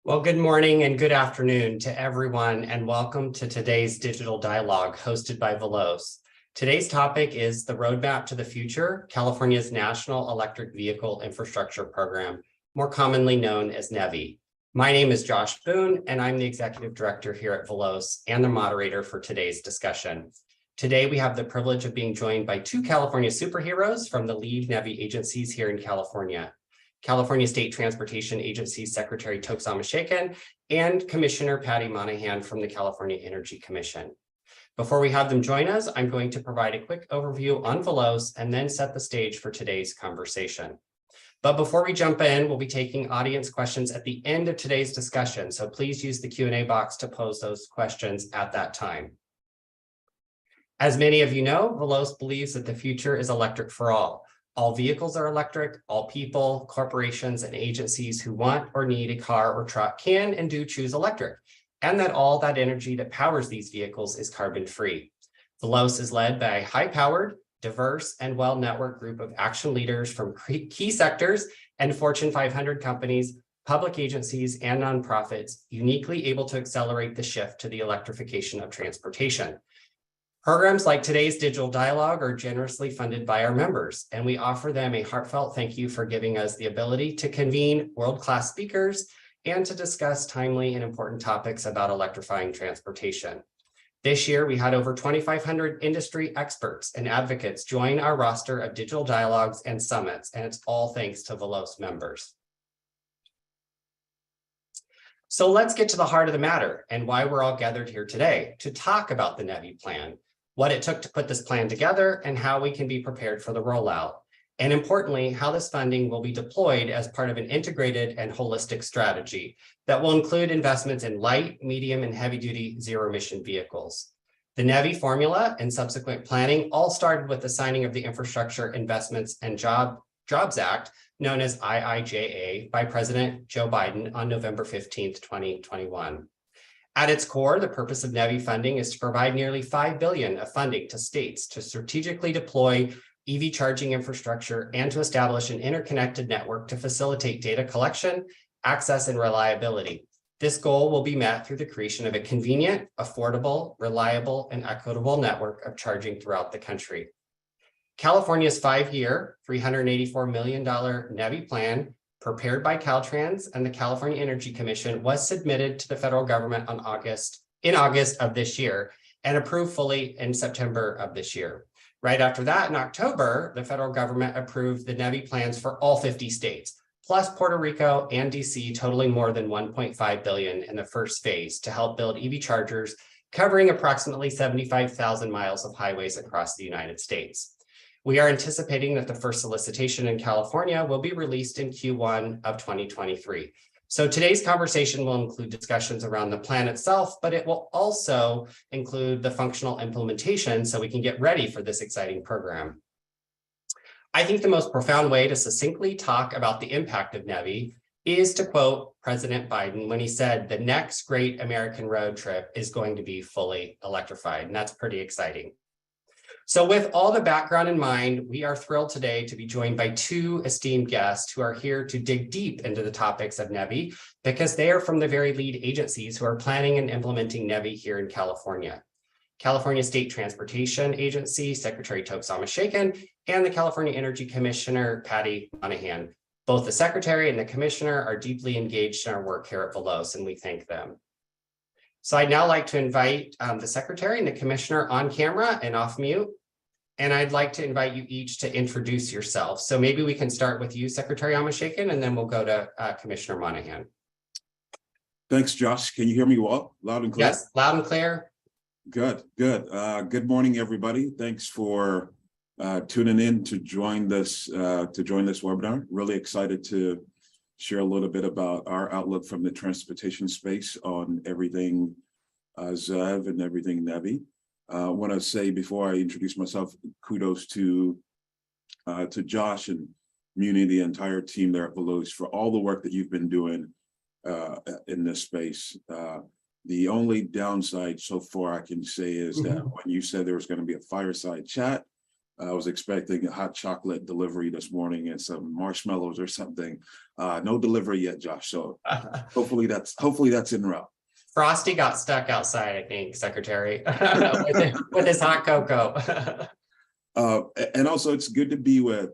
Well, good morning and good afternoon to everyone, and welcome to today's digital dialogue hosted by Veloz. Today's topic is the Roadmap to the Future, California's National Electric Vehicle Infrastructure Program, more commonly known as NEVI. My name is Josh Boone, and I'm the Executive Director here at Veloz and the moderator for today's discussion. Today, we have the privilege of being joined by two California superheroes from the lead NEVI agencies here in California. California State Transportation Agency Secretary Toksama Shaken and Commissioner Patty Monahan from the California Energy Commission. Before we have them join us, I'm going to provide a quick overview on Veloz and then set the stage for today's conversation. But before we jump in, we'll be taking audience questions at the end of today's discussion, so please use the Q&A box to pose those questions at that time. As many of you know, Veloz believes that the future is electric for all. All vehicles are electric, all people, corporations, and agencies who want or need a car or truck can and do choose electric, and that all that energy that powers these vehicles is carbon-free. Veloz is led by a high-powered, diverse, and well-networked group of action leaders from key sectors and Fortune 500 companies, public agencies, and nonprofits, uniquely able to accelerate the shift to the electrification of transportation. Programs like today's digital dialogue are generously funded by our members, and we offer them a heartfelt thank you for giving us the ability to convene world-class speakers and to discuss timely and important topics about electrifying transportation. This year, we had over 2,500 industry experts and advocates join our roster of digital dialogues and summits, and it's all thanks to Veloz members. So let's get to the heart of the matter and why we're all gathered here today to talk about the NEVI plan, what it took to put this plan together, and how we can be prepared for the rollout. And importantly, how this funding will be deployed as part of an integrated and holistic strategy that will include investments in light, medium, and heavy-duty zero-emission vehicles. The NEVI formula and subsequent planning all started with the signing of the Infrastructure Investments and Jobs Act, known as IIJA, by President Joe Biden on November 15, 2021. At its core, the purpose of NEVI funding is to provide nearly $5 billion of funding to states to strategically deploy EV charging infrastructure and to establish an interconnected network to facilitate data collection, access, and reliability. This goal will be met through the creation of a convenient, affordable, reliable, and equitable network of charging throughout the country. California's 5-year, $384 million NEVI plan, prepared by Caltrans and the California Energy Commission, was submitted to the federal government in August of this year and approved fully in September of this year. Right after that, in October, the federal government approved the NEVI plans for all 50 states, plus Puerto Rico and DC, totaling more than $1.5 billion in the first phase to help build EV chargers, covering approximately 75,000 miles of highways across the United States. We are anticipating that the first solicitation in California will be released in Q1 of 2023. So today's conversation will include discussions around the plan itself, but it will also include the functional implementation so we can get ready for this exciting program. I think the most profound way to succinctly talk about the impact of NEVI is to quote President Biden when he said, "The next great American road trip is going to be fully electrified," and that's pretty exciting. So with all the background in mind, we are thrilled today to be joined by two esteemed guests who are here to dig deep into the topics of NEVI because they are from the very lead agencies who are planning and implementing NEVI here in California. California State Transportation Agency Secretary Toksama Shaken and the California Energy Commissioner Patty Monahan. Both the Secretary and the Commissioner are deeply engaged in our work here at Veloz, and we thank them. So I'd now like to invite the Secretary and the Commissioner on camera and off mute. And I'd like to invite you each to introduce yourselves. So maybe we can start with you, Secretary Amashaken, and then we'll go to Commissioner Monahan. Thanks, Josh. Can you hear me well? Loud and clear? Yes, loud and clear. Good. Good morning, everybody. Thanks for tuning in to join this webinar. Really excited to share a little bit about our outlook from the transportation space on everything ZEV and everything NEVI. I want to say before I introduce myself, kudos to Josh and Muni, the entire team there at Veloz for all the work that you've been doing in this space. The only downside so far I can say is that when you said there was going to be a fireside chat, I was expecting a hot chocolate delivery this morning and some marshmallows or something. No delivery yet, Josh. So hopefully that's en route. Frosty got stuck outside, I think, Secretary, with his hot cocoa. And also, it's good to be with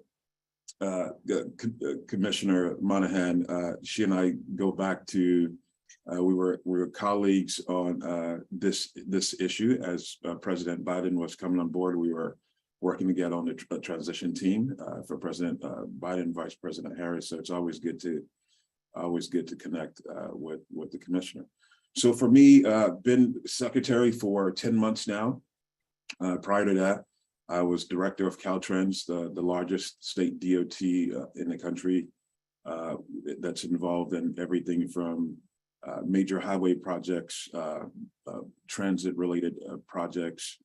Commissioner Monahan. She and I go back to we were colleagues on this issue as President Biden was coming on board. We were working together on the transition team for President Biden, Vice President Harris. So it's always good to connect with the commissioner. So for me, been secretary for 10 months now. Prior to that, I was director of Caltrans, the largest state DOT in the country that's involved in everything from major highway projects, transit-related projects,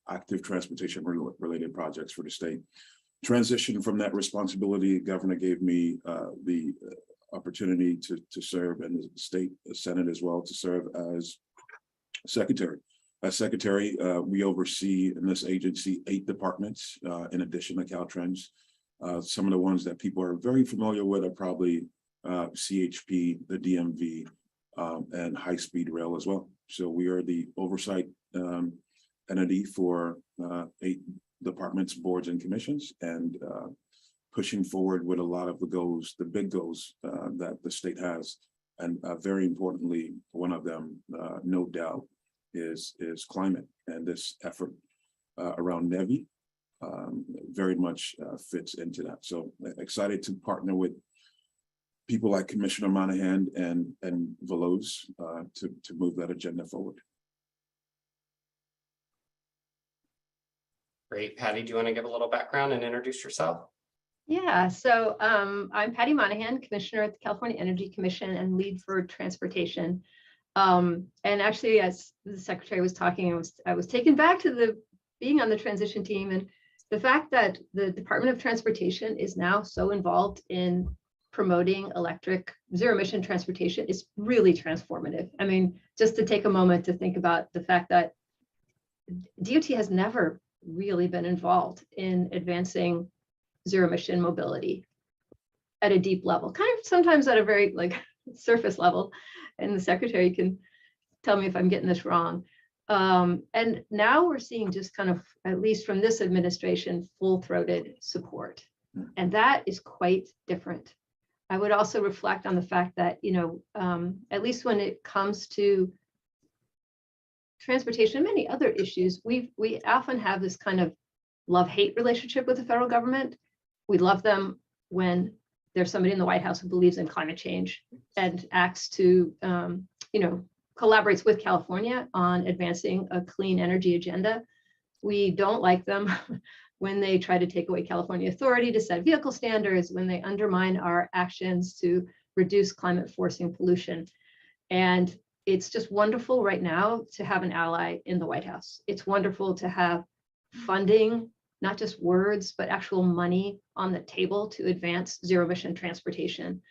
active transportation related projects for the state. Transition from that responsibility, Governor gave me the opportunity to serve in the state Senate as well, to serve as secretary. As secretary, we oversee in this agency 8 departments in addition to Caltrans. Some of the ones that people are very familiar with are probably CHP, the DMV, and high-speed rail as well. So we are the oversight entity for 8 departments, boards, and commissions, and pushing forward with a lot of the big goals that the state has. And very importantly, one of them, no doubt, is climate, and this effort around NEVI very much fits into that. So excited to partner with people like Commissioner Monahan and Veloz to move that agenda forward. Great. Patty, do you want to give a little background and introduce yourself? Yeah, so I'm Patty Monahan, Commissioner at the California Energy Commission and lead for transportation. And actually, as the Secretary was talking, I was taken back to being on the transition team, and the fact that the Department of Transportation is now so involved in promoting electric zero-emission transportation is really transformative. I mean, just to take a moment to think about the fact that DOT has never really been involved in advancing zero-emission mobility at a deep level, kind of sometimes at a very surface level, and the Secretary can tell me if I'm getting this wrong. And now we're seeing just kind of, at least from this administration, full-throated support. And that is quite different. I would also reflect on the fact that, at least when it comes to transportation and many other issues, we often have this kind of love-hate relationship with the federal government. We love them when there's somebody in the White House who believes in climate change and acts to, collaborates with California on advancing a clean energy agenda. We don't like them when they try to take away California authority to set vehicle standards, when they undermine our actions to reduce climate forcing pollution. And it's just wonderful right now to have an ally in the White House. It's wonderful to have funding, not just words, but actual money on the table to advance zero-emission transportation.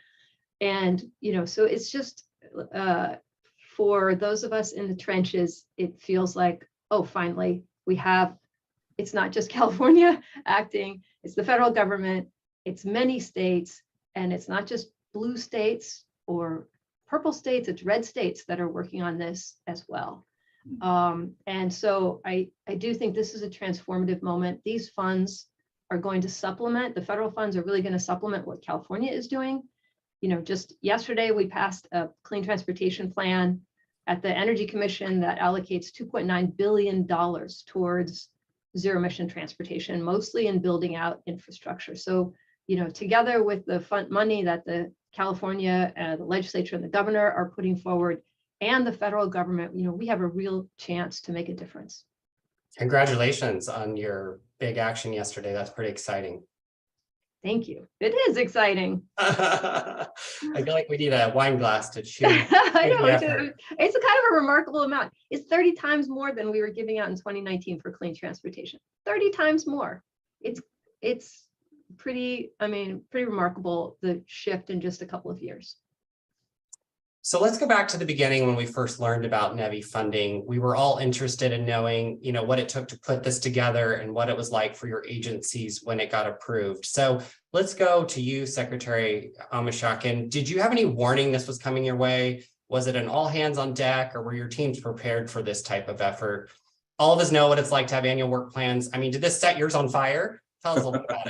And, so it's just, for those of us in the trenches, it feels like, oh, finally, it's not just California acting, it's the federal government, it's many states, and it's not just blue states or purple states, it's red states that are working on this as well. And so I do think this is a transformative moment. These funds are going to supplement, the federal funds are really going to supplement what California is doing. Just yesterday, we passed a clean transportation plan at the Energy Commission that allocates $2.9 billion towards zero-emission transportation, mostly in building out infrastructure. So, together with the fund money that the California, the legislature and the governor are putting forward, and the federal government, we have a real chance to make a difference. Congratulations on your big action yesterday. That's pretty exciting. Thank you. It is exciting. I feel like we need a wine glass to cheer. I know, it's a kind of a remarkable amount. It's 30 times more than we were giving out in 2019 for clean transportation. 30 times more. It's pretty remarkable, the shift in just a couple of years. So let's go back to the beginning when we first learned about NEVI funding. We were all interested in knowing, what it took to put this together and what it was like for your agencies when it got approved. So let's go to you, Secretary Amashakin. Did you have any warning this was coming your way? Was it an all hands on deck, or were your teams prepared for this type of effort? All of us know what it's like to have annual work plans. I mean, did this set yours on fire? Tell us a little bit about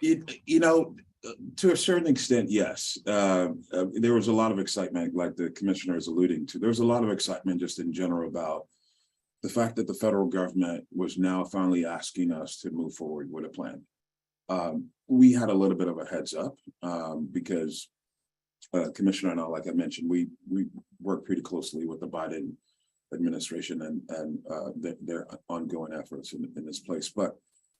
it. To a certain extent, yes. There was a lot of excitement, like the commissioner is alluding to. There was a lot of excitement just in general about the fact that the federal government was now finally asking us to move forward with a plan. We had a little bit of a heads up because Commissioner and I, like I mentioned, we work pretty closely with the Biden administration and their ongoing efforts in this place. But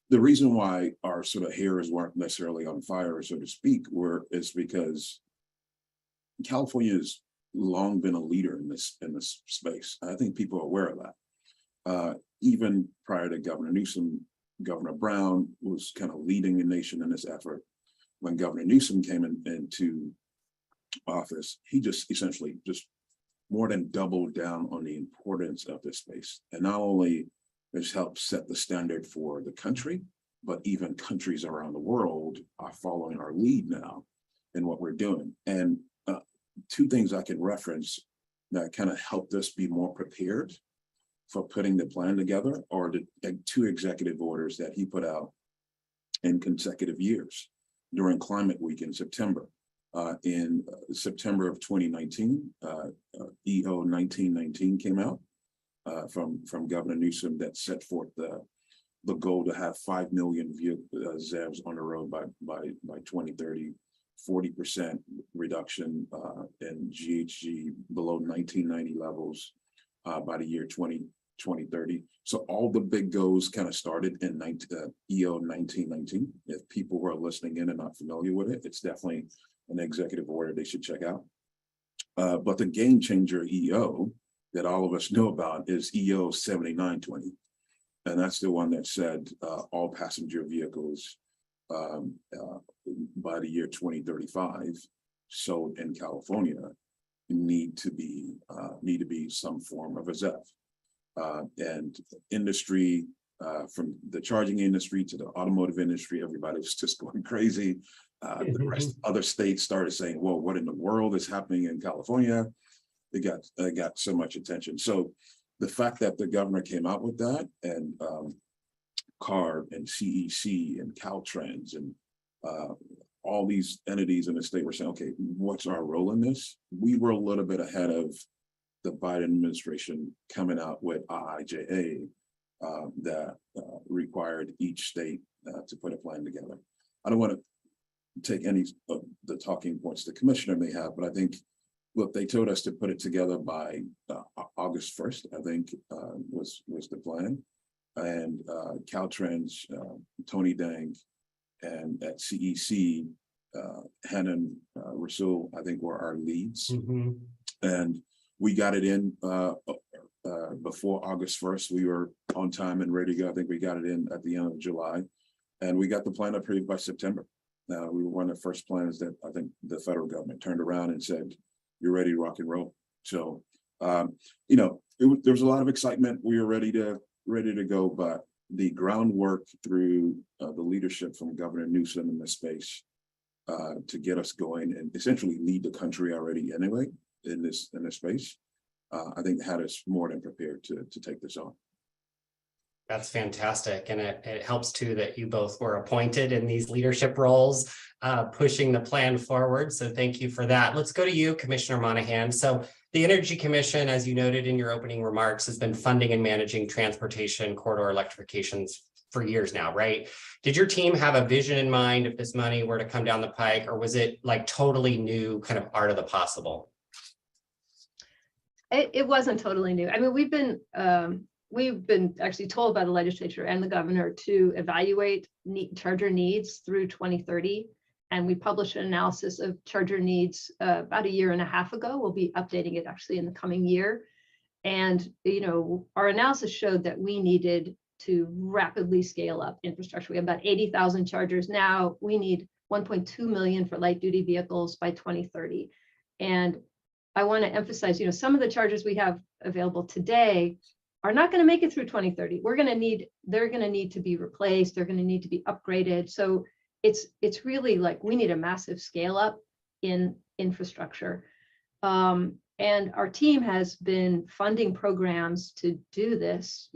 the reason why our sort of hairs weren't necessarily on fire, so to speak, is because California has long been a leader in this space. I think people are aware of that. Even prior to Governor Newsom, Governor Brown was kind of leading the nation in this effort. When Governor Newsom came into office, he just essentially just more than doubled down on the importance of this space. And not only has helped set the standard for the country, but even countries around the world are following our lead now in what we're doing. And two things I can reference that kind of helped us be more prepared for putting the plan together are the two executive orders that he put out in consecutive years during Climate Week in September. In September of 2019, EO 1919 came out from Governor Newsom that set forth the goal to have 5 million ZEVs on the road by 2030, 40% reduction in GHG below 1990 levels by the year 2030. So all the big goals kind of started in EO 1919. If people who are listening in and not familiar with it, it's definitely an executive order they should check out. But the game changer EO that all of us know about is EO 7920. And that's the one that said all passenger vehicles by the year 2035 sold in California need to be some form of a ZEV. And industry, from the charging industry to the automotive industry, everybody was just going crazy. The rest other states started saying, well, what in the world is happening in California? It got so much attention. So the fact that the governor came out with that, and CARB and CEC and Caltrans and all these entities in the state were saying, okay, what's our role in this? We were a little bit ahead of the Biden administration coming out with IIJA that required each state to put a plan together. I don't want to take any of the talking points the commissioner may have, but I think, look, they told us to put it together by August 1st, I think was the plan. And Caltrans, Tony Dang, and at CEC, Hannon, Rasul, I think were our leads. And we got it in before August 1st. We were on time and ready to go. I think we got it in at the end of July. And we got the plan approved by September. We were one of the first plans that I think the federal government turned around and said, you're ready to rock and roll. So, there was a lot of excitement. We were ready to go, but the groundwork through the leadership from Governor Newsom in this space to get us going and essentially lead the country already anyway in this space, I think had us more than prepared to take this on. That's fantastic. And it helps too that you both were appointed in these leadership roles, pushing the plan forward. So thank you for that. Let's go to you, Commissioner Monahan. So the Energy Commission, as you noted in your opening remarks, has been funding and managing transportation corridor electrifications for years now, right? Did your team have a vision in mind if this money were to come down the pike, or was it like totally new kind of art of the possible? It wasn't totally new. I mean, we've been actually told by the legislature and the governor to evaluate charger needs through 2030. And we published an analysis of charger needs about 1.5 years ago. We'll be updating it actually in the coming year. And, our analysis showed that we needed to rapidly scale up infrastructure. We have about 80,000 chargers now. We need 1.2 million for light duty vehicles by 2030. And I want to emphasize, some of the chargers we have available today are not going to make it through 2030. They're going to need to be replaced. They're going to need to be upgraded. So it's really like we need a massive scale up in infrastructure. And our team has been funding programs to do this,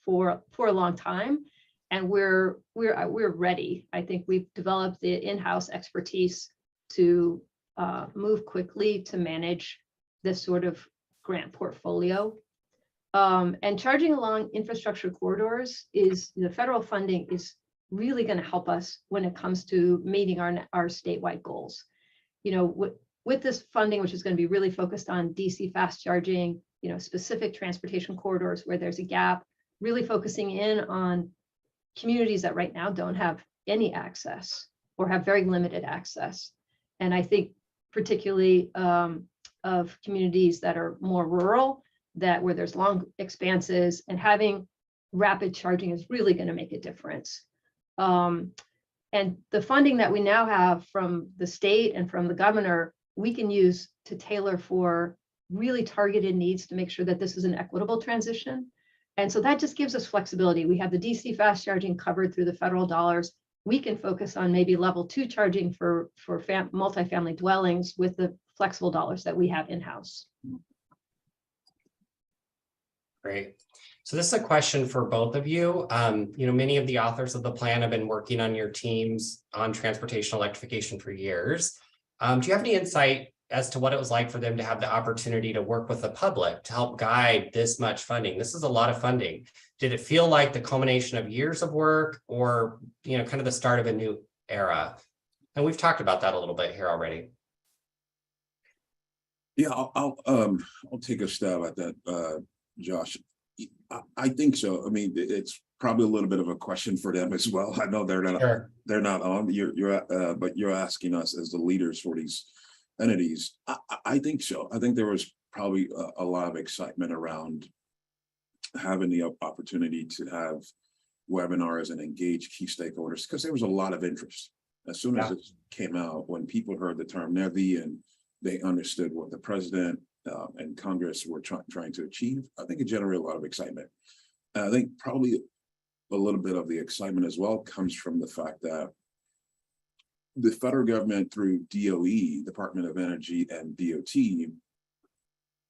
for a long time. And we're ready. I think we've developed the in-house expertise to move quickly to manage this sort of grant portfolio. And charging along infrastructure corridors the federal funding is really going to help us when it comes to meeting our statewide goals. With this funding, which is going to be really focused on DC fast charging, specific transportation corridors where there's a gap, really focusing in on communities that right now don't have any access or have very limited access. And I think particularly of communities that are more rural, where there's long expanses, and having rapid charging is really going to make a difference. And the funding that we now have from the state and from the governor, we can use to tailor for really targeted needs to make sure that this is an equitable transition. And so that just gives us flexibility. We have the DC fast charging covered through the federal dollars. We can focus on maybe level 2 charging for multifamily dwellings with the flexible dollars that we have in-house. Great. So this is a question for both of you. Many of the authors of the plan have been working on your teams on transportation electrification for years. Do you have any insight as to what it was like for them to have the opportunity to work with the public to help guide this much funding? This is a lot of funding. Did it feel like the culmination of years of work, or, kind of the start of a new era? And we've talked about that a little bit here already. Yeah, I'll take a stab at that, Josh. I think so. I mean, it's probably a little bit of a question for them as well. I know they're not. Sure. They're not on. But you're asking us as the leaders for these entities. I think so. I think there was probably a lot of excitement around having the opportunity to have webinars and engage key stakeholders, because there was a lot of interest. As soon as it came out, when people heard the term NEVI and they understood what the president and Congress were trying to achieve, I think it generated a lot of excitement. And I think probably a little bit of the excitement as well comes from the fact that the federal government, through DOE, Department of Energy, and DOT,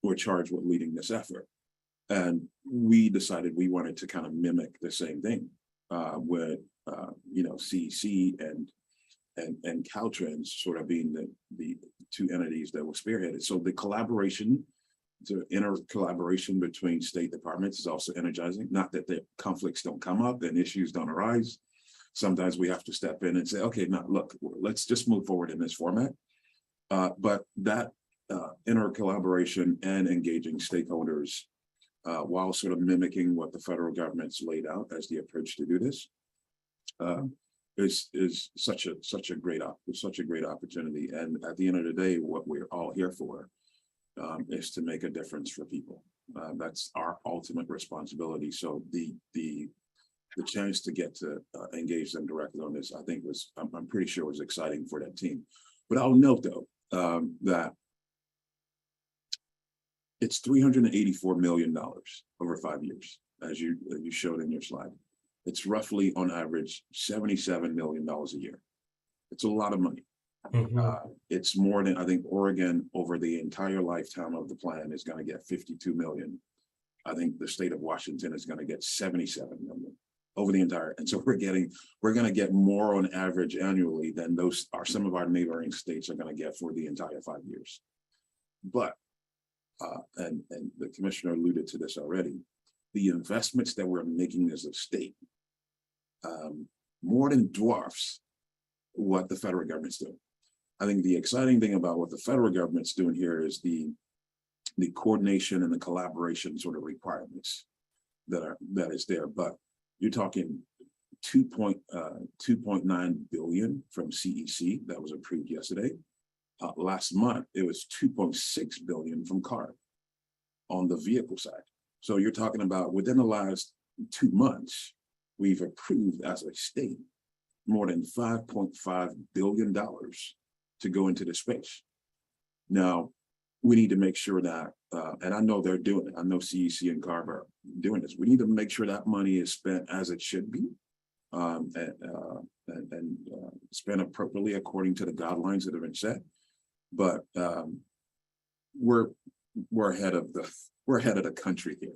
were charged with leading this effort. And we decided we wanted to kind of mimic the same thing with, CEC and Caltrans sort of being the two entities that were spearheaded. So the inner collaboration between state departments is also energizing. Not that the conflicts don't come up and issues don't arise. Sometimes we have to step in and say, okay, now look, let's just move forward in this format. But that inner collaboration and engaging stakeholders while sort of mimicking what the federal government's laid out as the approach to do this is such a great opportunity. And at the end of the day, what we're all here for is to make a difference for people. That's our ultimate responsibility. So the chance to get to engage them directly on this, I think I'm pretty sure was exciting for that team. But I'll note though that it's $384 million over 5 years, as you showed in your slide. It's roughly on average $77 million a year. It's a lot of money. Mm-hmm. It's more than, I think, Oregon over the entire lifetime of the plan is going to get 52 million. I think the state of Washington is going to get 77 million over the entire. And so we're going to get more on average annually than some of our neighboring states are going to get for the entire 5 years. But and the commissioner alluded to this already, the investments that we're making as a state more than dwarfs what the federal government's doing. I think the exciting thing about what the federal government's doing here is the coordination and the collaboration sort of requirements that is there. But you're talking 2.9 billion from CEC that was approved yesterday. Last month, it was 2.6 billion from CARB on the vehicle side. So you're talking about within the last 2 months, we've approved as a state more than $5.5 billion to go into the space. Now, we need to make sure that, and I know they're doing it. I know CEC and CARB are doing this. We need to make sure that money is spent as it should be, and spent appropriately according to the guidelines that have been set. But we're ahead of the country here.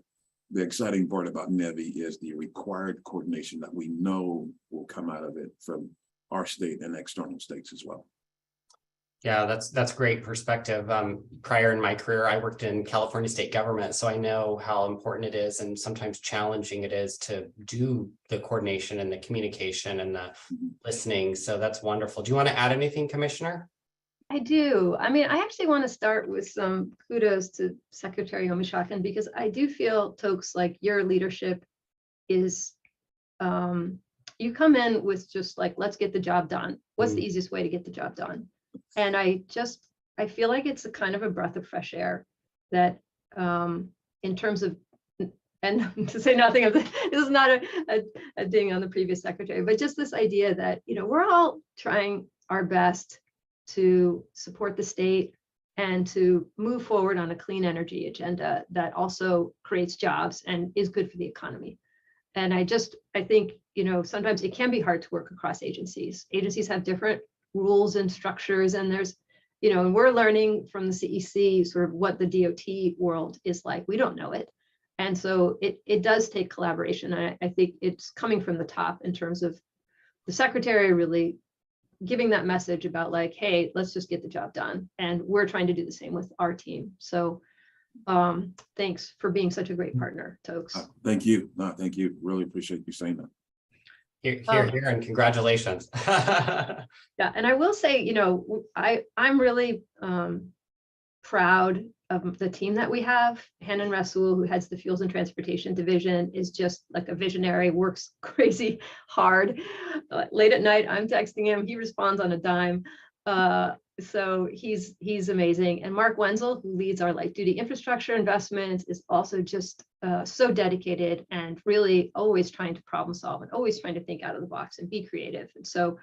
The exciting part about NEVI is the required coordination that we know will come out of it from our state and external states as well. Yeah, that's great perspective. Prior in my career, I worked in California state government, so I know how important it is and sometimes challenging it is to do the coordination and the communication and the listening. So that's wonderful. Do you want to add anything, Commissioner? I do. I mean, I actually want to start with some kudos to Secretary Omishakin, because I do feel, Tokes, like your leadership is, you come in with just like, let's get the job done. What's the easiest way to get the job done? And I feel like it's a kind of a breath of fresh air that in terms of, and to say nothing of this is not a ding on the previous secretary, but just this idea that, you know, we're all trying our best to support the state and to move forward on a clean energy agenda that also creates jobs and is good for the economy. And I think, you know, sometimes it can be hard to work across agencies. Agencies have different rules and structures, and there's, you know, and we're learning from the CEC sort of what the DOT world is like. We don't know it. And so it does take collaboration. I think it's coming from the top in terms of the secretary really giving that message about like, hey, let's just get the job done. And we're trying to do the same with our team. So thanks for being such a great partner, Tokes. Thank you. No, thank you. Really appreciate you saying that. Here, and congratulations. Yeah, and I will say, you know, I'm really proud of the team that we have. Hanan Rasool, who heads the Fuels and Transportation Division, is just like a visionary, works crazy hard. Late at night, I'm texting him. He responds on a dime. So he's amazing. And Mark Wenzel, who leads our light duty infrastructure investments, is also just so dedicated and really always trying to problem solve and always trying to think out of the box and be creative. And so,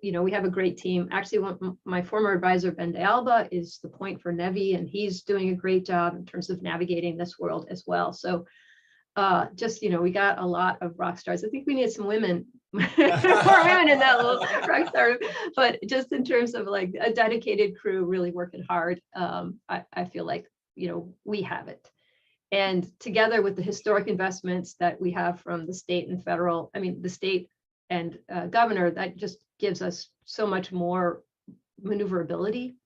you know, we have a great team. Actually, my former advisor, Ben De Alba, is the point for NEVI, and he's doing a great job in terms of navigating this world as well. So just, you know, we got a lot of rock stars. I think we need some women, more women in that little rock star, but just in terms of like a dedicated crew really working hard, I feel like, you know, we have it. And together with the historic investments that we have from the state and federal, I mean, the state and governor, that just gives us so much more maneuverability.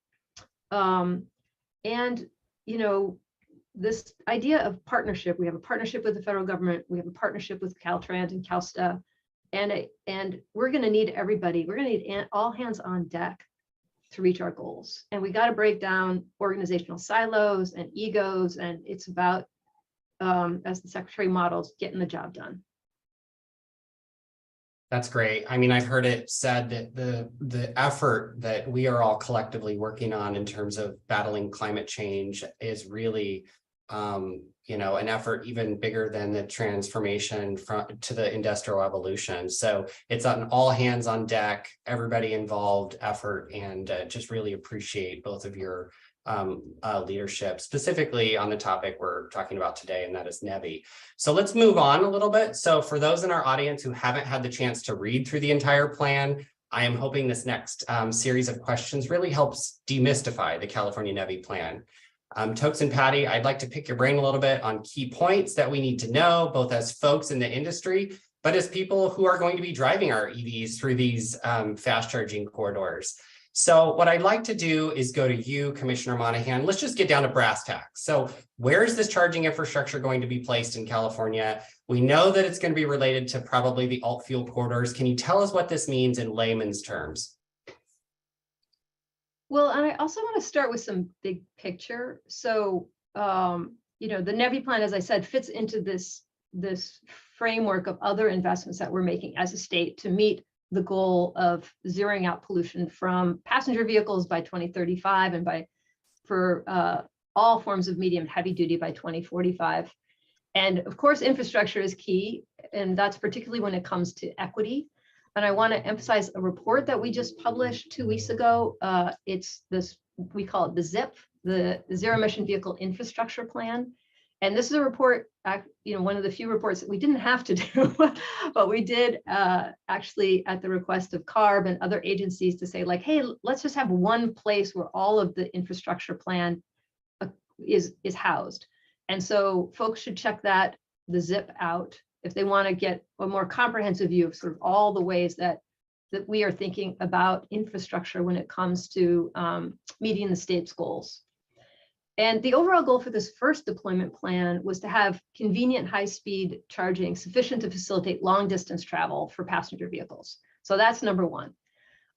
And, you know, this idea of partnership, we have a partnership with the federal government, we have a partnership with Caltrans and CalSTA, and we're going to need everybody. We're going to need all hands on deck to reach our goals. And we got to break down organizational silos and egos. And it's about, as the secretary models, getting the job done. That's great. I mean, I've heard it said that the effort that we are all collectively working on in terms of battling climate change is really, you know, an effort even bigger than the transformation to the industrial revolution. So it's an all hands on deck, everybody involved effort, and just really appreciate both of your leadership, specifically on the topic we're talking about today, and that is NEVI. So let's move on a little bit. So for those in our audience who haven't had the chance to read through the entire plan, I am hoping this next series of questions really helps demystify the California NEVI plan. Tokes and Patty, I'd like to pick your brain a little bit on key points that we need to know, both as folks in the industry, but as people who are going to be driving our EVs through these fast charging corridors. So what I'd like to do is go to you, Commissioner Monahan. Let's just get down to brass tacks. So where is this charging infrastructure going to be placed in California? We know that it's going to be related to probably the alt fuel corridors. Can you tell us what this means in layman's terms? Well, and I also want to start with some big picture. So, you know, the NEVI plan, as I said, fits into this framework of other investments that we're making as a state to meet the goal of zeroing out pollution from passenger vehicles by 2035 and for all forms of medium heavy duty by 2045. And of course, infrastructure is key, and that's particularly when it comes to equity. And I want to emphasize a report that we just published 2 weeks ago. It's this, we call it the ZIP, the Zero Emission Vehicle Infrastructure Plan. And this is a report, one of the few reports that we didn't have to do, but we did actually at the request of CARB and other agencies to say like, hey, let's just have one place where all of the infrastructure plan is housed. And so folks should check the zip out if they want to get a more comprehensive view of sort of all the ways that we are thinking about infrastructure when it comes to meeting the state's goals. And the overall goal for this first deployment plan was to have convenient high-speed charging sufficient to facilitate long-distance travel for passenger vehicles. So that's number one.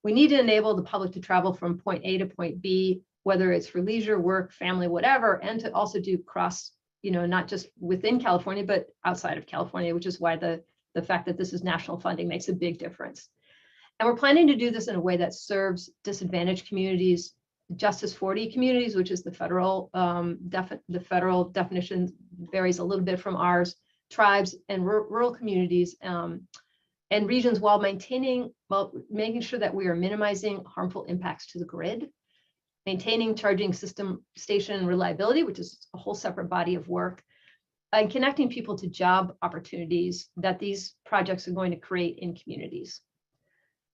We need to enable the public to travel from point A to point B, whether it's for leisure, work, family, whatever, and to also do cross, not just within California, but outside of California, which is why the fact that this is national funding makes a big difference. And we're planning to do this in a way that serves disadvantaged communities, Justice 40 communities, which is the federal definition varies a little bit from ours, tribes and rural communities and regions, while making sure that we are minimizing harmful impacts to the grid, maintaining charging system station reliability, which is a whole separate body of work, and connecting people to job opportunities that these projects are going to create in communities.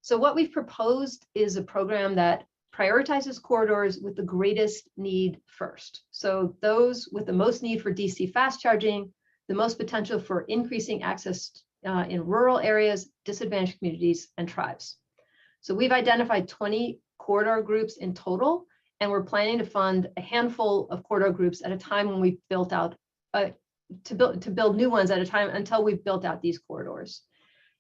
So what we've proposed is a program that prioritizes corridors with the greatest need first. So those with the most need for DC fast charging, the most potential for increasing access in rural areas, disadvantaged communities, and tribes. So we've identified 20 corridor groups in total, and we're planning to fund a handful of corridor groups at a time when we've built out, to build new ones at a time until we've built out these corridors.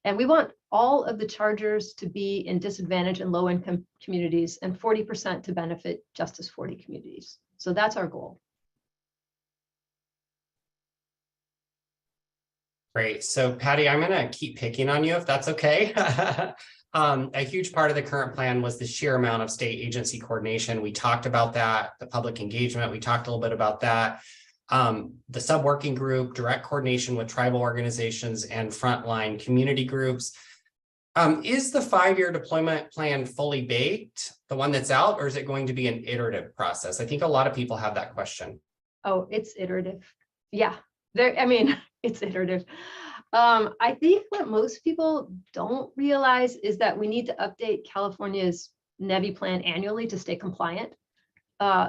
And we want all of the chargers to be in disadvantaged and low-income communities and 40% to benefit Justice 40 communities. So that's our goal. Great. So Patty, I'm going to keep picking on you if that's okay. A huge part of the current plan was the sheer amount of state agency coordination. We talked about that, the public engagement. We talked a little bit about that. The sub-working group, direct coordination with tribal organizations and frontline community groups. Is the 5-year deployment plan fully baked, the one that's out, or is it going to be an iterative process? I think a lot of people have that question. Oh, it's iterative. Yeah, it's iterative. I think what most people don't realize is that we need to update California's NEVI plan annually to stay compliant.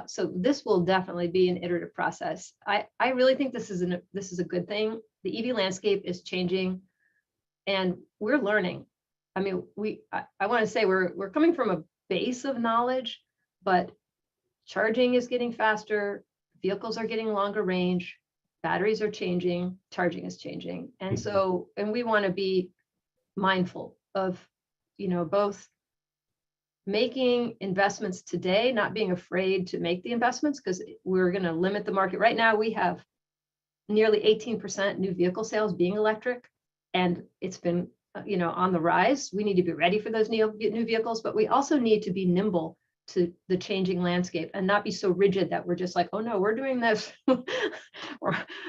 So this will definitely be an iterative process. I really think this is a good thing. The EV landscape is changing, and we're learning. I want to say we're coming from a base of knowledge, but charging is getting faster, vehicles are getting longer range, batteries are changing, charging is changing, and we want to be mindful of, both making investments today, not being afraid to make the investments, because we're going to limit the market. Right now, we have nearly 18% new vehicle sales being electric, and it's been, on the rise. We need to be ready for those new vehicles, but we also need to be nimble to the changing landscape and not be so rigid that we're just like, oh no, we're doing this.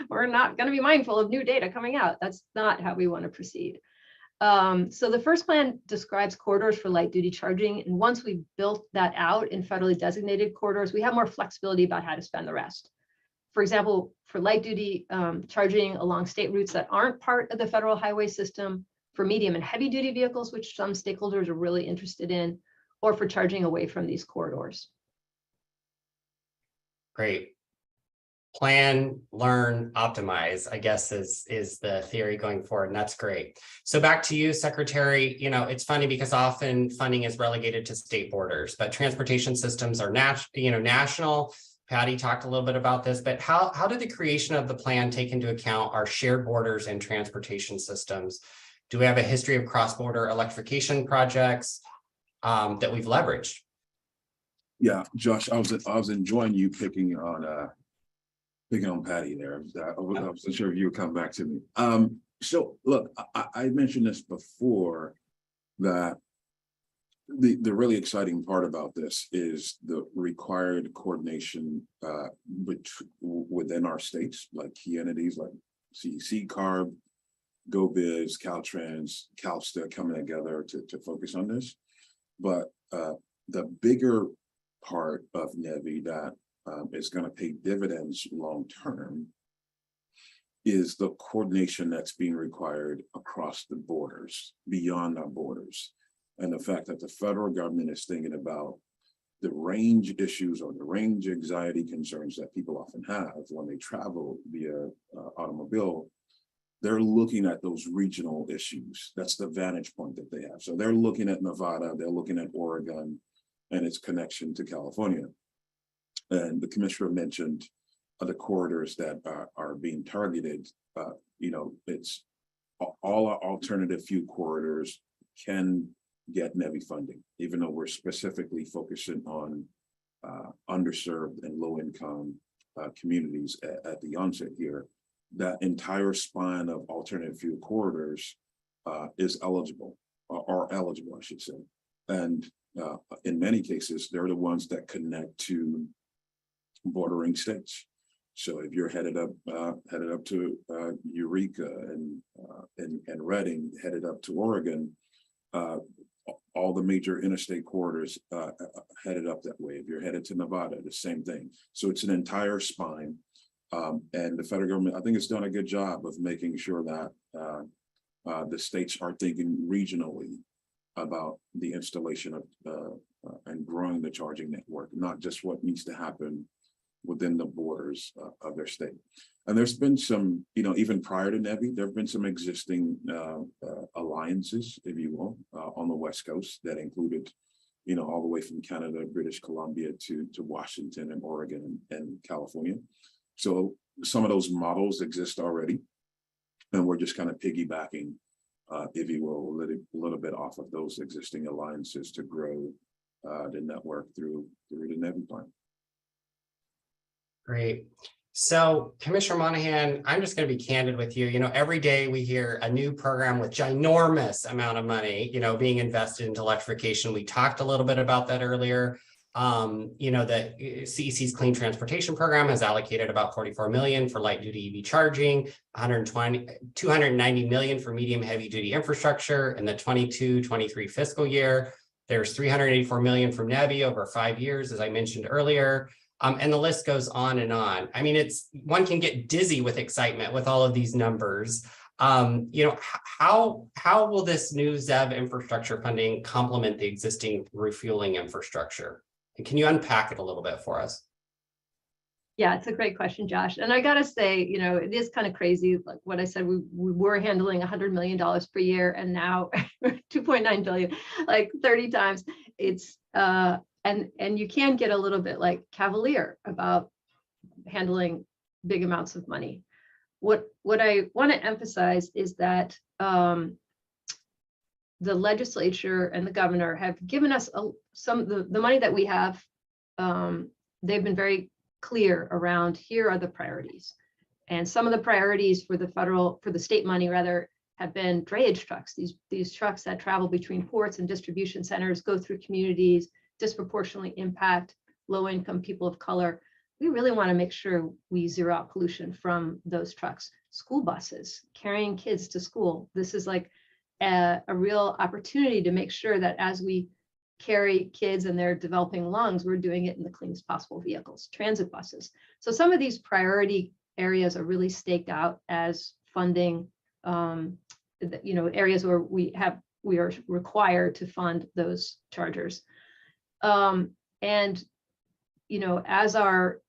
we're not going to be mindful of new data coming out. That's not how we want to proceed. So the first plan describes corridors for light duty charging. And once we've built that out in federally designated corridors, we have more flexibility about how to spend the rest. For example, for light duty charging along state routes that aren't part of the federal highway system, for medium and heavy duty vehicles, which some stakeholders are really interested in, or for charging away from these corridors. Great. Plan, learn, optimize, I guess is the theory going forward, and that's great. So back to you, Secretary. It's funny because often funding is relegated to state borders, but transportation systems are national. Patty talked a little bit about this, but how did the creation of the plan take into account our shared borders and transportation systems? Do we have a history of cross-border electrification projects that we've leveraged? Yeah, Josh, I was enjoying you picking on Patty there. I wasn't sure if you would come back to me. So look, I mentioned this before, that the really exciting part about this is the required coordination within our states, like key entities like CEC, CARB, GoBiz, Caltrans, CalSTA coming together to focus on this. But the bigger part of NEVI that is going to pay dividends long term is the coordination that's being required across the borders, beyond our borders. And the fact that the federal government is thinking about the range issues or the range anxiety concerns that people often have when they travel via automobile. They're looking at those regional issues. That's the vantage point that they have. So they're looking at Nevada, they're looking at Oregon and its connection to California. And the commissioner mentioned the corridors that are being targeted. It's all our alternative fuel corridors can get NEVI funding, even though we're specifically focusing on underserved and low-income communities at the onset here. That entire spine of alternative fuel corridors is eligible, or eligible, I should say. And in many cases, they're the ones that connect to bordering states. So if you're headed up to Eureka and Redding, headed up to Oregon, all the major interstate corridors headed up that way. If you're headed to Nevada, the same thing. So it's an entire spine. And the federal government, I think, has done a good job of making sure that the states are thinking regionally about the installation of and growing the charging network, not just what needs to happen within the borders of their state. And there's been some, even prior to NEVI, there have been some existing alliances, if you will, on the West Coast that included, all the way from Canada, British Columbia to Washington and Oregon and California. So some of those models exist already, and we're just kind of piggybacking, if you will, a little bit off of those existing alliances to grow the network through the NEVI plan. Great. So Commissioner Monahan, I'm just going to be candid with you. Every day we hear a new program with ginormous amount of money, being invested into electrification. We talked a little bit about that earlier. The CEC's Clean Transportation Program has allocated about $44 million for light duty EV charging, $290 million for medium heavy duty infrastructure in the 22-23 fiscal year. There's $384 million from NEVI over 5 years, as I mentioned earlier. And the list goes on and on. I mean, one can get dizzy with excitement with all of these numbers. How will this new ZEV infrastructure funding complement the existing refueling infrastructure? And can you unpack it a little bit for us? Yeah, it's a great question, Josh. And I got to say, it is kind of crazy. Like what I said, we were handling $100 million per year, and now 2.9 billion, like 30 times. It's and you can get a little bit like cavalier about handling big amounts of money. What I want to emphasize is that the legislature and the governor have given us some the money that we have. They've been very clear around, here are the priorities. And some of the priorities for the state money rather have been drayage trucks, these trucks that travel between ports and distribution centers, go through communities, disproportionately impact low-income people of color. We really want to make sure we zero out pollution from those trucks. School buses carrying kids to school. This is like a real opportunity to make sure that as we carry kids and their developing lungs, we're doing it in the cleanest possible vehicles. Transit buses. So some of these priority areas are really staked out as funding, areas where we are required to fund those chargers. As our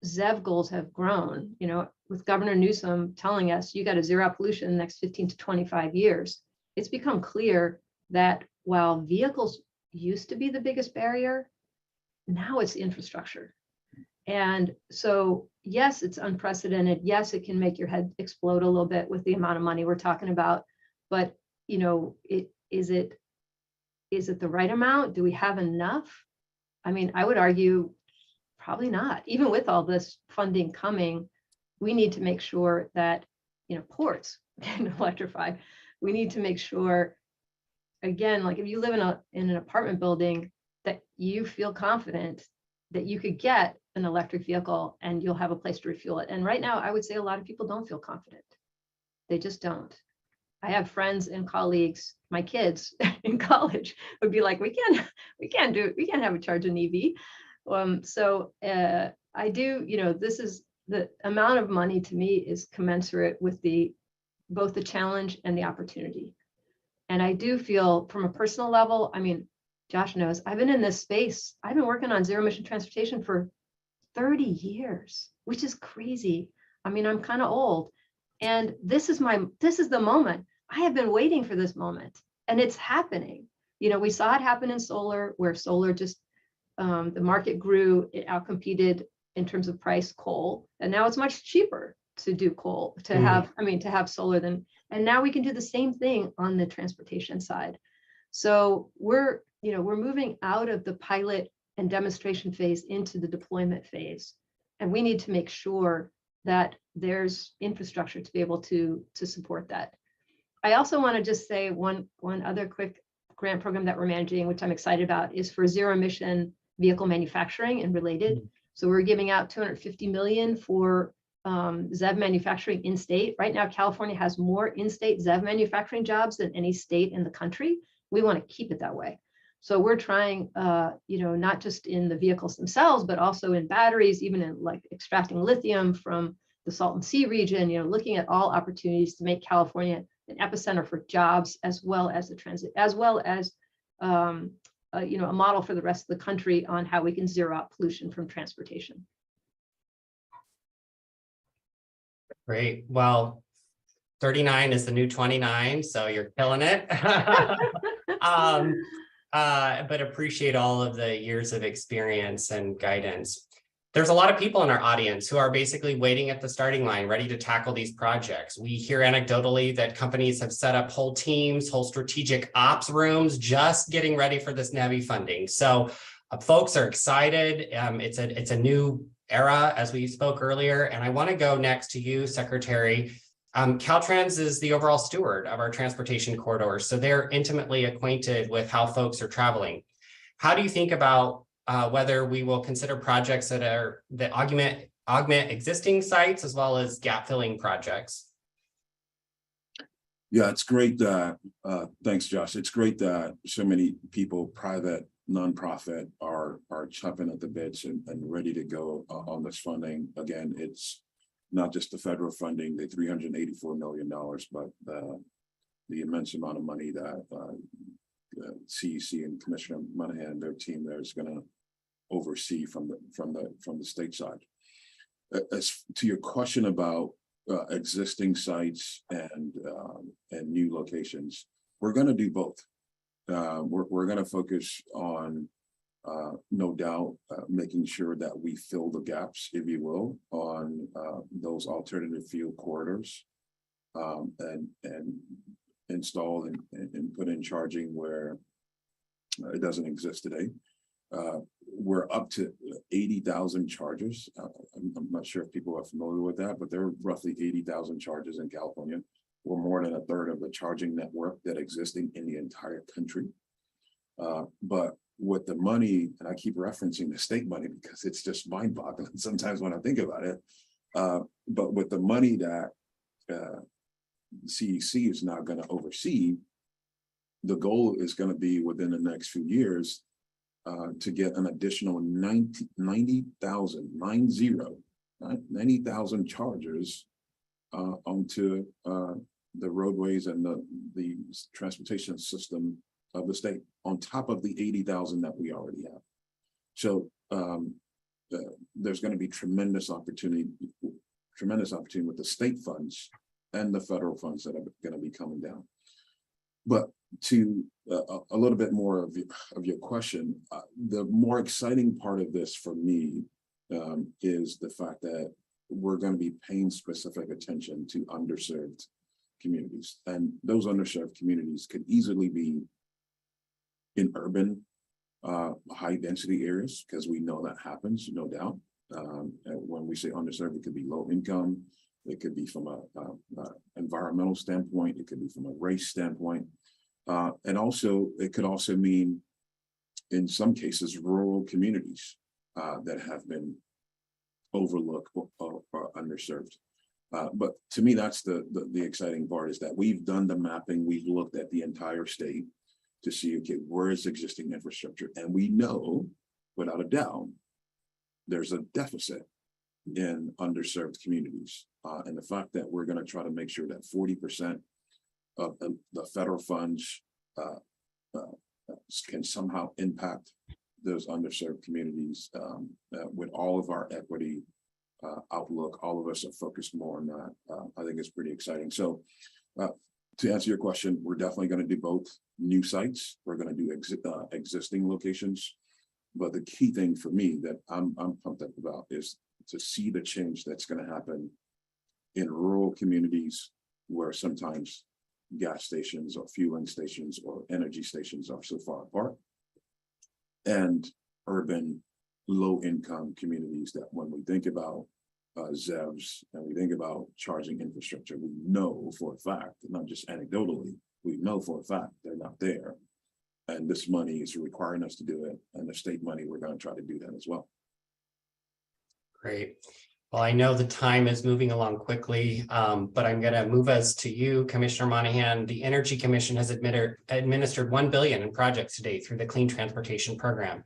ZEV goals have grown, with Governor Newsom telling us you got to zero out pollution in the next 15 to 25 years, it's become clear that while vehicles used to be the biggest barrier, now it's infrastructure. And so, yes, it's unprecedented. Yes, it can make your head explode a little bit with the amount of money we're talking about, but is it the right amount? Do we have enough? I mean, I would argue probably not. Even with all this funding coming, we need to make sure that, ports can electrify. We need to make sure, again, like if you live in an apartment building, that you feel confident that you could get an electric vehicle and you'll have a place to refuel it. And right now, I would say a lot of people don't feel confident. They just don't. I have friends and colleagues, my kids in college would be like, we can't have a charge an EV. I do, this is the amount of money to me is commensurate with both the challenge and the opportunity. And I do feel from a personal level, I mean, Josh knows, I've been in this space. I've been working on zero emission transportation for 30 years, which is crazy. I mean, I'm kind of old. And this is the moment. I have been waiting for this moment, and it's happening. We saw it happen in solar, where solar just, the market grew, it outcompeted in terms of price coal. And now it's much cheaper to do coal, to have solar and now we can do the same thing on the transportation side. So we're moving out of the pilot and demonstration phase into the deployment phase. And we need to make sure that there's infrastructure to be able to support that. I also want to just say one other quick grant program that we're managing, which I'm excited about, is for zero emission vehicle manufacturing and related. So we're giving out $250 million for ZEV manufacturing in state. Right now, California has more in-state ZEV manufacturing jobs than any state in the country. We want to keep it that way. So we're trying, not just in the vehicles themselves, but also in batteries, even in like extracting lithium from the Salton Sea region, looking at all opportunities to make California an epicenter for jobs, as well as the transit, as well as, a model for the rest of the country on how we can zero out pollution from transportation. Great. Well, 39 is the new 29, so you're killing it. But appreciate all of the years of experience and guidance. There's a lot of people in our audience who are basically waiting at the starting line, ready to tackle these projects. We hear anecdotally that companies have set up whole teams, whole strategic ops rooms, just getting ready for this NEVI funding. So folks are excited. It's a new era, as we spoke earlier. And I want to go next to you, Secretary. Caltrans is the overall steward of our transportation corridors, so they're intimately acquainted with how folks are traveling. How do you think about whether we will consider projects that augment existing sites as well as gap filling projects? Yeah, it's great that, thanks, Josh. It's great that so many people, private, nonprofit, are chopping at the bits and ready to go on this funding. Again, it's not just the federal funding, the $384 million, but the immense amount of money that the CEC and Commissioner Monahan and their team there is going to oversee from the state side. As to your question about existing sites and new locations, we're going to do both. We're going to focus on, no doubt, making sure that we fill the gaps, if you will, on those alternative fuel corridors, and install and put in charging where it doesn't exist today. We're up to 80,000 chargers. I'm not sure if people are familiar with that, but there are roughly 80,000 chargers in California. We're more than a third of the charging network that exists in the entire country. But with the money, and I keep referencing the state money because it's just mind-boggling sometimes when I think about it. But with the money that CEC is now going to oversee, the goal is going to be within the next few years to get an additional 90,000 chargers onto the roadways and the transportation system of the state, on top of the 80,000 that we already have. So there's going to be tremendous opportunity with the state funds and the federal funds that are going to be coming down. But to a little bit more of your question, the more exciting part of this for me is the fact that we're going to be paying specific attention to underserved communities. And those underserved communities could easily be in urban, high density areas, because we know that happens, no doubt. When we say underserved, it could be low income, it could be from a environmental standpoint, it could be from a race standpoint. And also, it could also mean, in some cases, rural communities that have been overlooked or underserved. But to me, that's the exciting part, is that we've done the mapping, we've looked at the entire state to see, okay, where is existing infrastructure? And we know, without a doubt, there's a deficit in underserved communities. And the fact that we're going to try to make sure that 40% of the federal funds can somehow impact those underserved communities with all of our equity outlook, all of us are focused more on that. I think it's pretty exciting. So to answer your question, we're definitely going to do both new sites. We're going to do existing locations. But the key thing for me that I'm pumped up about is to see the change that's going to happen in rural communities where sometimes gas stations or fueling stations or energy stations are so far apart, and urban low-income communities that when we think about ZEVs and we think about charging infrastructure, we know for a fact, not just anecdotally, we know for a fact they're not there. And this money is requiring us to do it. And the state money, we're going to try to do that as well. Great. Well, I know the time is moving along quickly, but I'm going to move us to you, Commissioner Monahan. The Energy Commission has administered $1 billion in projects today through the Clean Transportation Program.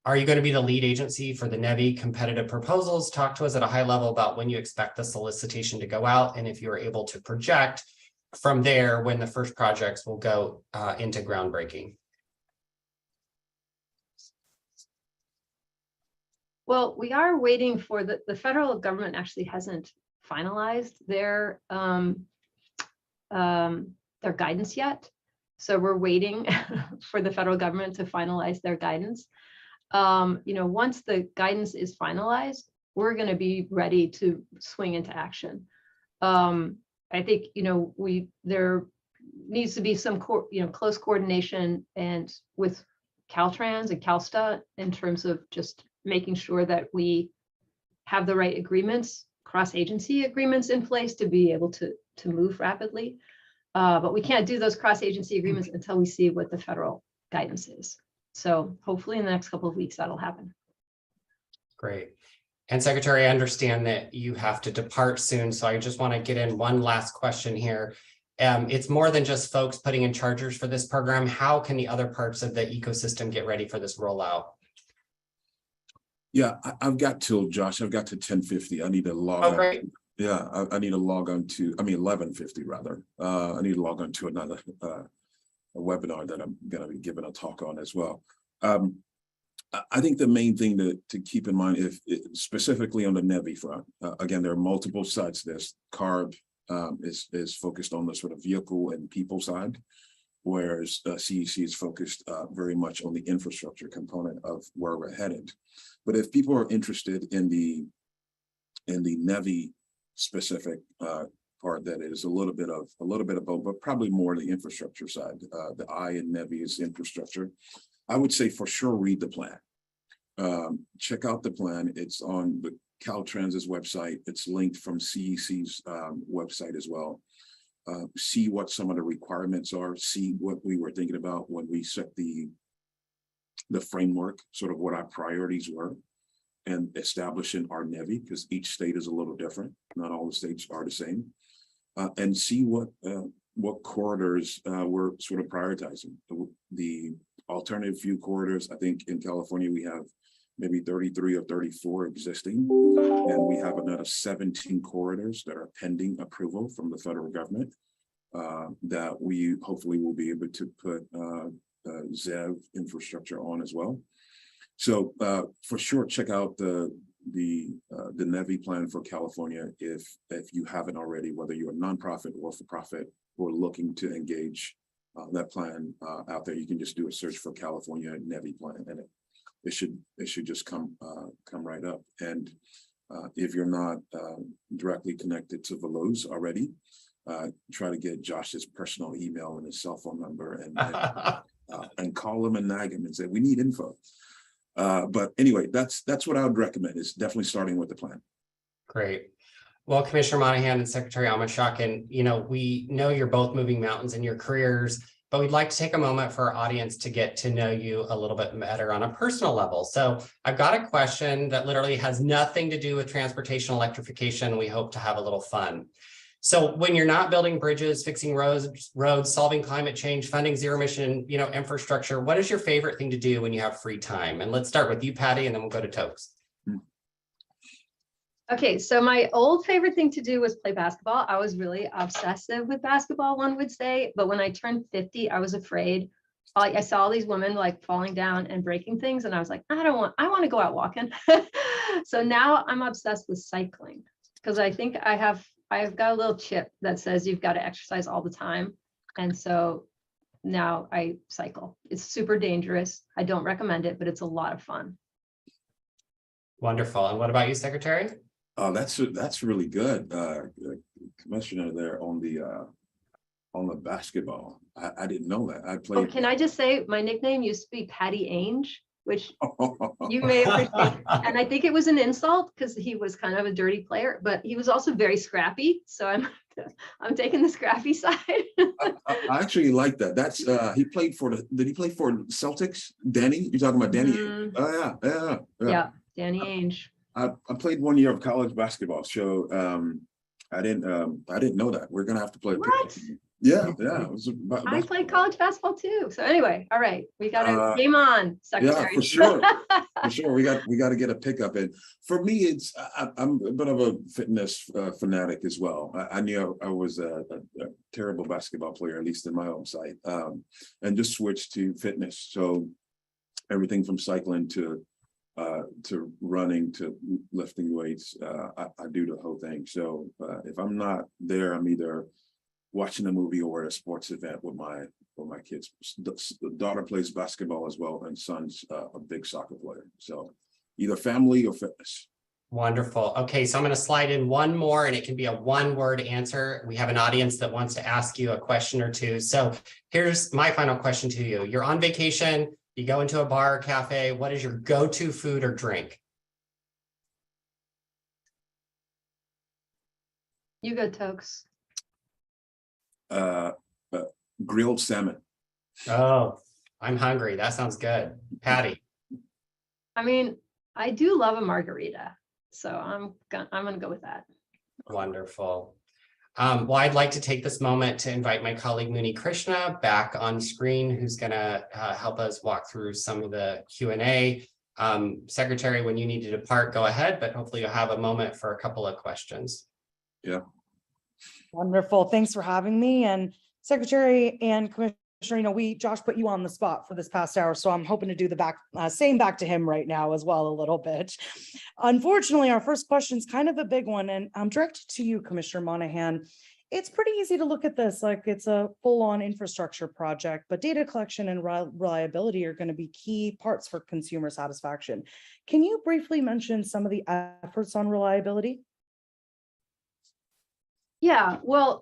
Are you going to be the lead agency for the NEVI competitive proposals? Talk to us at a high level about when you expect the solicitation to go out, and if you are able to project from there when the first projects will go into groundbreaking. Well, we are waiting for the federal government actually hasn't finalized their guidance yet. So we're waiting for the federal government to finalize their guidance. Once the guidance is finalized, we're going to be ready to swing into action. I think, there needs to be some close coordination and with Caltrans and CalSTA in terms of just making sure that we have the right agreements, cross-agency agreements in place to be able to move rapidly. But we can't do those cross-agency agreements until we see what the federal guidance is. So hopefully in the next couple of weeks, that'll happen. Great. And Secretary, I understand that you have to depart soon, so I just want to get in one last question here. It's more than just folks putting in chargers for this program. How can the other parts of the ecosystem get ready for this rollout? Yeah, I've got till, Josh, I've got to 10:50. I need to log on. Great. Yeah, I need to log on to, 11:50 rather. I need to log on to another a webinar that I'm going to be giving a talk on as well. I think the main thing to keep in mind, specifically on the NEVI front, again, there are multiple sites. There's CARB is focused on the sort of vehicle and people side, whereas CEC is focused very much on the infrastructure component of where we're headed. But if people are interested in the NEVI specific part, that is a little bit of both, but probably more the infrastructure side. The I in NEVI is infrastructure. I would say for sure read the plan. Check out the plan. It's on the Caltrans's website. It's linked from CEC's website as well. See what some of the requirements are. See what we were thinking about when we set the framework, sort of what our priorities were, and establishing our NEVI, because each state is a little different. Not all the states are the same. And see what corridors we're sort of prioritizing. The alternative fuel corridors, I think in California, we have maybe 33 or 34 existing, and we have another 17 corridors that are pending approval from the federal government that we hopefully will be able to put ZEV infrastructure on as well. So for sure, check out the NEVI plan for California if you haven't already, whether you're a nonprofit or for profit or looking to engage that plan out there. You can just do a search for California NEVI plan, and it should just come right up. And if you're not directly connected to Veloz already, try to get Josh's personal email and his cell phone number and call him and nag him and say, we need info. But anyway, that's what I would recommend, is definitely starting with the plan. Great. Well, Commissioner Monahan and Secretary Almashakin, we know you're both moving mountains in your careers, but we'd like to take a moment for our audience to get to know you a little bit better on a personal level. So I've got a question that literally has nothing to do with transportation electrification. We hope to have a little fun. So when you're not building bridges, fixing roads, solving climate change, funding zero emission, infrastructure, what is your favorite thing to do when you have free time? And let's start with you, Patty, and then we'll go to Tokes. Okay, so my old favorite thing to do was play basketball. I was really obsessive with basketball, one would say. But when I turned 50, I was afraid. I saw all these women like falling down and breaking things. And I was like, I want to go out walking. So now I'm obsessed with cycling because I think I've got a little chip that says you've got to exercise all the time. And so now I cycle. It's super dangerous. I don't recommend it, but it's a lot of fun. Wonderful. And what about you, Secretary? Oh, that's really good. Commissioner there on the basketball. I didn't know that. I Oh, played. can I just say my nickname used to be Patty Ainge, which you may appreciate. And I think it was an insult because he was kind of a dirty player, but he was also very scrappy. So I'm taking the scrappy side. I actually like that. That's he played for did he play for Celtics? Danny? You're talking about Danny? Oh yeah. Yeah, Danny Ainge. I played 1 year of college basketball, so I didn't know that. We're gonna have to play. What? Yeah. It was I played college basketball too. So anyway, all right, we got to game on, Secretary. Yeah, for sure. For sure, we got to get a pickup in. For me, it's I'm a bit of a fitness fanatic as well. I knew I was a terrible basketball player, at least in my own sight, and just switched to fitness. So everything from cycling to running to lifting weights, I do the whole thing. So if I'm not there, I'm either watching a movie or at a sports event with my kids. The daughter plays basketball as well, and son's a big soccer player. So either family or fitness. Wonderful. Okay, so I'm going to slide in one more, and it can be a one-word answer. We have an audience that wants to ask you a question or two. So here's my final question to you. You're on vacation, you go into a bar or cafe. What is your go-to food or drink? You go, Tokes. Grilled salmon. Oh, I'm hungry. That sounds good. Patty. I mean, I do love a margarita, so I'm gonna go with that. Wonderful. Well, I'd like to take this moment to invite my colleague Muni Krishna back on screen, who's going to help us walk through some of the Q&A. Secretary, when you need to depart, go ahead, but hopefully you'll have a moment for a couple of questions. Yeah. Wonderful. Thanks for having me. And Secretary and Commissioner, Josh put you on the spot for this past hour, so I'm hoping to do the same back to him right now as well a little bit. Unfortunately, our first question is kind of a big one, and I'm directed to you, Commissioner Monahan. It's pretty easy to look at this like it's a full-on infrastructure project, but data collection and reliability are going to be key parts for consumer satisfaction. Can you briefly mention some of the efforts on reliability? Yeah, well,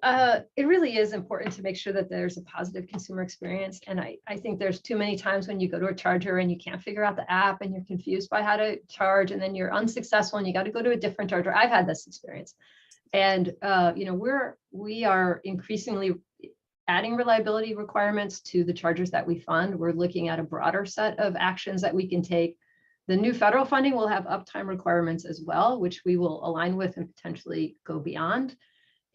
it really is important to make sure that there's a positive consumer experience. And I think there's too many times when you go to a charger and you can't figure out the app and you're confused by how to charge, and then you're unsuccessful and you got to go to a different charger. I've had this experience. And, we are increasingly adding reliability requirements to the chargers that we fund. We're looking at a broader set of actions that we can take. The new federal funding will have uptime requirements as well, which we will align with and potentially go beyond.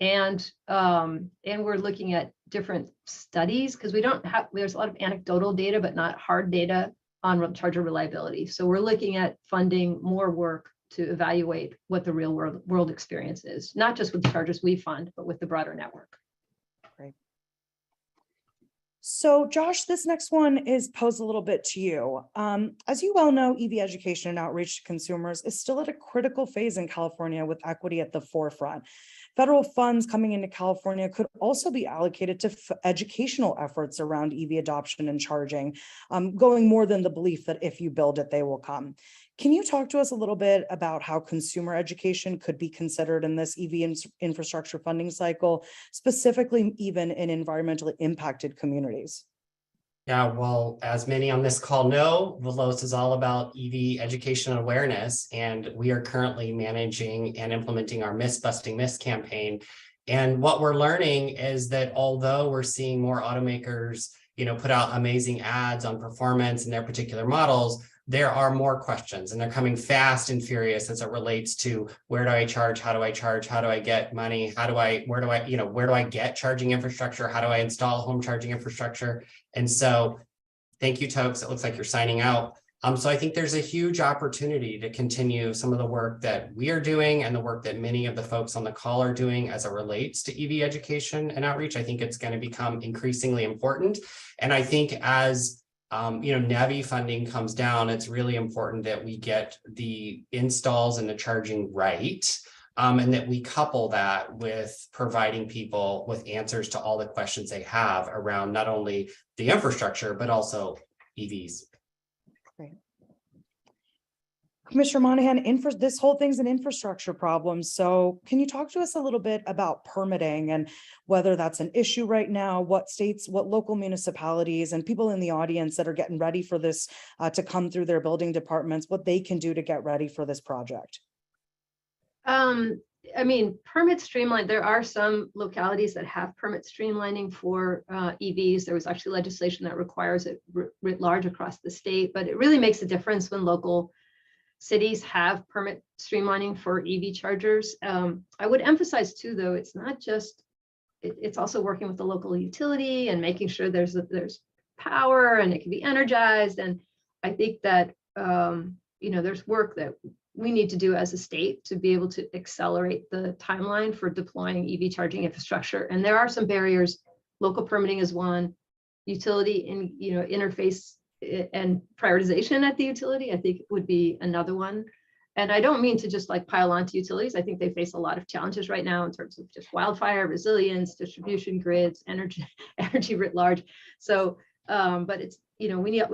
And we're looking at different studies because there's a lot of anecdotal data, but not hard data on charger reliability. So we're looking at funding more work to evaluate what the real world experience is, not just with the chargers we fund, but with the broader network. Great. So Josh, this next one is posed a little bit to you. As you well know, EV education and outreach to consumers is still at a critical phase in California with equity at the forefront. Federal funds coming into California could also be allocated to educational efforts around EV adoption and charging, going more than the belief that if you build it, they will come. Can you talk to us a little bit about how consumer education could be considered in this EV infrastructure funding cycle, specifically even in environmentally impacted communities? Yeah, well, as many on this call know, Veloz is all about EV education and awareness, and we are currently managing and implementing our Busting Myths campaign. And what we're learning is that although we're seeing more automakers, put out amazing ads on performance and their particular models, there are more questions, and they're coming fast and furious as it relates to where do I charge, how do I charge, how do I get money, where do I get charging infrastructure, how do I install home charging infrastructure? And so, thank you, Tokes. It looks like you're signing out. So I think there's a huge opportunity to continue some of the work that we are doing and the work that many of the folks on the call are doing as it relates to EV education and outreach. I think it's going to become increasingly important. And I think as NEVI funding comes down, it's really important that we get the installs and the charging right. And that we couple that with providing people with answers to all the questions they have around not only the infrastructure, but also EVs. Great. Commissioner Monahan, this whole thing's an infrastructure problem. So can you talk to us a little bit about permitting and whether that's an issue right now, what states, what local municipalities and people in the audience that are getting ready for this to come through their building departments, what they can do to get ready for this project? I mean, permit streamline, there are some localities that have permit streamlining for EVs. There was actually legislation that requires it writ large across the state, but it really makes a difference when local cities have permit streamlining for EV chargers. I would emphasize too, though, it's not just, it's also working with the local utility and making sure there's power and it can be energized. And I think that, there's work that we need to do as a state to be able to accelerate the timeline for deploying EV charging infrastructure. And there are some barriers. Local permitting is one, utility and interface and prioritization at the utility, I think would be another one. And I don't mean to just like pile onto utilities. I think they face a lot of challenges right now in terms of just wildfire resilience, distribution grids, energy writ large. So, but it's, we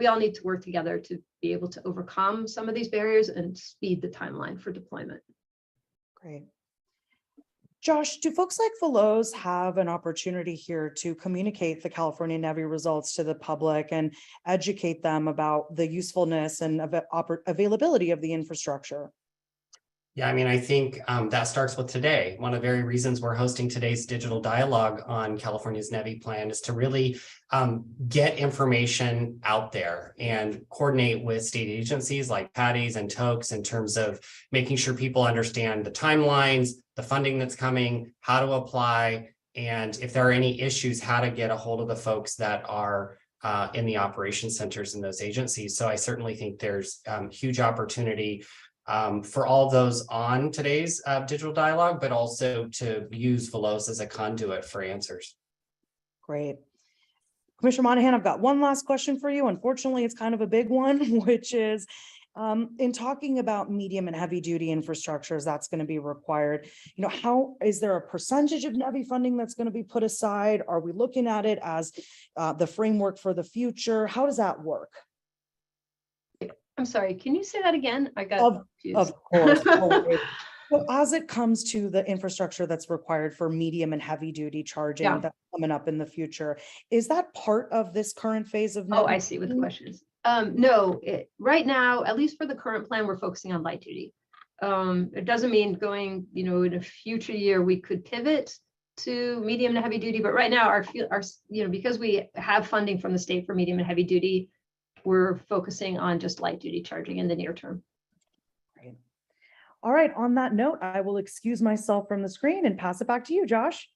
all need to work together to be able to overcome some of these barriers and speed the timeline for deployment. Great. Josh, do folks like Veloz have an opportunity here to communicate the California NEVI results to the public and educate them about the usefulness and availability of the infrastructure? Yeah, I mean, I think that starts with today. One of the very reasons we're hosting today's digital dialogue on California's NEVI plan is to really get information out there and coordinate with state agencies like Patty's and Tokes in terms of making sure people understand the timelines, the funding that's coming, how to apply, and if there are any issues, how to get a hold of the folks that are in the operations centers in those agencies. So I certainly think there's huge opportunity for all those on today's digital dialogue, but also to use Veloz as a conduit for answers. Great. Commissioner Monahan, I've got one last question for you. Unfortunately, it's kind of a big one, which is in talking about medium and heavy duty infrastructures, that's going to be required. How is there a percentage of NEVI funding that's going to be put aside? Are we looking at it as the framework for the future? How does that work? I'm sorry, can you say that again? I got confused. Of course. So as it comes to the infrastructure that's required for medium and heavy duty charging that's coming up in the future, is that part of this current phase of NEVI? Oh, I see what the question is. No, right now, at least for the current plan, we're focusing on light duty. It doesn't mean going, in a future year, we could pivot to medium and heavy duty, but right now our because we have funding from the state for medium and heavy duty, we're focusing on just light duty charging in the near term. Great. All right, on that note, I will excuse myself from the screen and pass it back to you, Josh.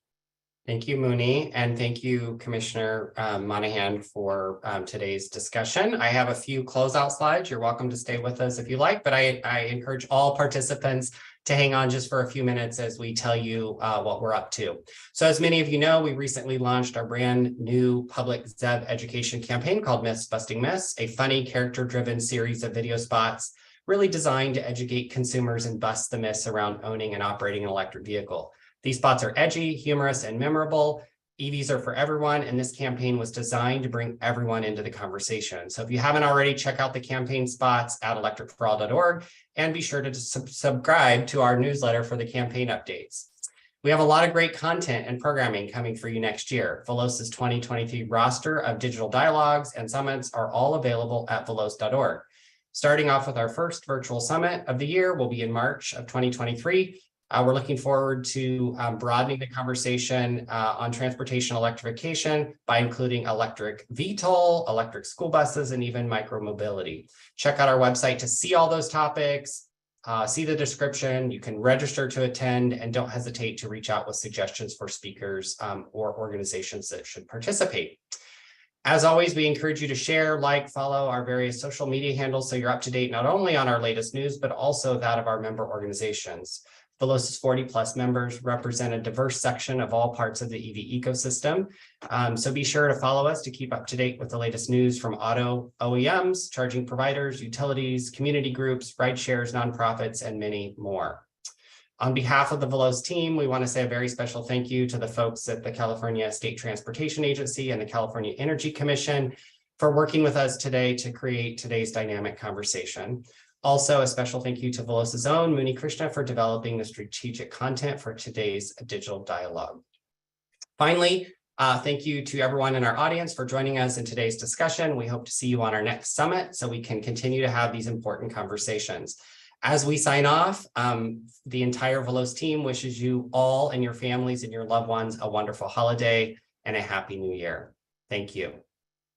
Thank you, Mooney, and thank you, Commissioner Monahan, for today's discussion. I have a few closeout slides. You're welcome to stay with us if you like, but I encourage all participants to hang on just for a few minutes as we tell you what we're up to. So as many of you know, we recently launched our brand new public ZEV education campaign called Myths Busting Myths, a funny character-driven series of video spots really designed to educate consumers and bust the myths around owning and operating an electric vehicle. These spots are edgy, humorous, and memorable. EVs are for everyone, and this campaign was designed to bring everyone into the conversation. So if you haven't already, check out the campaign spots at electricforall.org and be sure to subscribe to our newsletter for the campaign updates. We have a lot of great content and programming coming for you next year. Veloz's 2023 roster of digital dialogues and summits are all available at veloz.org. Starting off with our first virtual summit of the year will be in March of 2023. We're looking forward to broadening the conversation on transportation electrification by including electric VTOL, electric school buses, and even micromobility. Check out our website to see all those topics, see the description. You can register to attend, and don't hesitate to reach out with suggestions for speakers or organizations that should participate. As always, we encourage you to share, like, follow our various social media handles so you're up to date not only on our latest news, but also that of our member organizations. Veloz's 40+ members represent a diverse section of all parts of the EV ecosystem. So be sure to follow us to keep up to date with the latest news from auto OEMs, charging providers, utilities, community groups, ride shares, nonprofits, and many more. On behalf of the Veloz team, we want to say a very special thank you to the folks at the California State Transportation Agency and the California Energy Commission for working with us today to create today's dynamic conversation. Also, a special thank you to Veloz's own Muni Krishna for developing the strategic content for today's digital dialogue. Finally, thank you to everyone in our audience for joining us in today's discussion. We hope to see you on our next summit so we can continue to have these important conversations. As we sign off, the entire Veloz team wishes you all and your families and your loved ones a wonderful holiday and a happy new year. Thank you.